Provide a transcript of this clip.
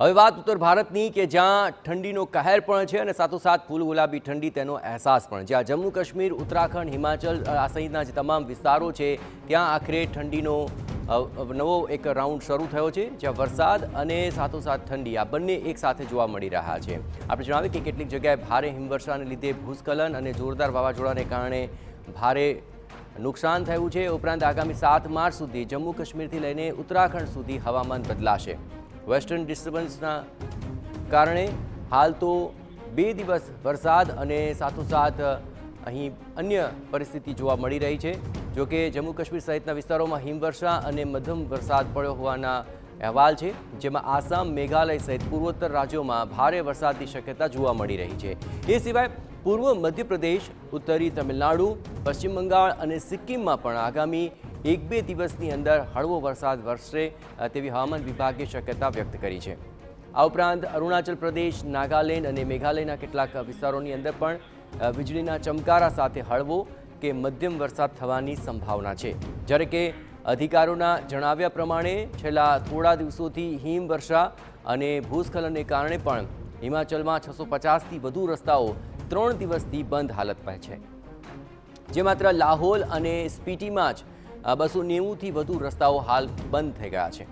હવે વાત ઉત્તર ભારતની કે જ્યાં ઠંડીનો કહેર પણ છે અને સાથોસાથ ફૂલ ગુલાબી ઠંડી તેનો અહેસાસ પણ, જ્યાં જમ્મુ કાશ્મીર, ઉત્તરાખંડ, હિમાચલ આ સહિતના જે તમામ વિસ્તારો છે ત્યાં આખરે ઠંડીનો નવો એક રાઉન્ડ શરૂ થયો છે, જ્યાં વરસાદ અને સાથોસાથ ઠંડી આ બંને એક સાથે જોવા મળી રહ્યા છે। આપણે જણાવીએ કે કેટલીક જગ્યાએ ભારે હિમવર્ષાને લીધે ભૂસ્ખલન અને જોરદાર વાવાઝોડાને કારણે ભારે નુકસાન થયું છે। ઉપરાંત આગામી 7 માર્ચ સુધી જમ્મુ કાશ્મીરથી લઈને ઉત્તરાખંડ સુધી હવામાન બદલાશે। વેસ્ટર્ન ડિસ્ટર્બન્સના કારણે હાલ તો 2 દિવસ વરસાદ અને સાથોસાથ અહીં અન્ય પરિસ્થિતિ જોવા મળી રહી છે। જો કે જમ્મુ કાશ્મીર સહિતના વિસ્તારોમાં હિમવર્ષા અને મધ્યમ વરસાદ પડ્યો હોવાના અહેવાલ છે, જેમાં આસામ, મેઘાલય સહિત પૂર્વોત્તર રાજ્યોમાં ભારે વરસાદની શક્યતા જોવા મળી રહી છે। એ સિવાય પૂર્વ મધ્યપ્રદેશ, ઉત્તરી તમિલનાડુ, પશ્ચિમ બંગાળ અને સિક્કિમમાં પણ આગામી 1-2 દિવસની અંદર હળવો વરસાદ વરસશે તેવી હવામાન વિભાગે શક્યતા વ્યક્ત કરી છે। આ ઉપરાંત અરુણાચલ પ્રદેશ, નાગાલેન્ડ અને મેઘાલયના કેટલાક વિસ્તારોની અંદર પણ વીજળીના ચમકારા સાથે હળવો કે મધ્યમ વરસાદ થવાની સંભાવના છે। જ્યારે કે અધિકારીઓના જણાવ્યા પ્રમાણે છેલ્લા થોડા દિવસોથી હિમવર્ષા અને ભૂસ્ખલનને કારણે પણ હિમાચલમાં 650થી વધુ રસ્તાઓ 3 દિવસથી બંધ હાલતમાં છે, જે માત્ર લાહોલ અને સ્પીટીમાં જ 290થી વધુ રસ્તાઓ હાલ બંધ થઈ ગયા છે।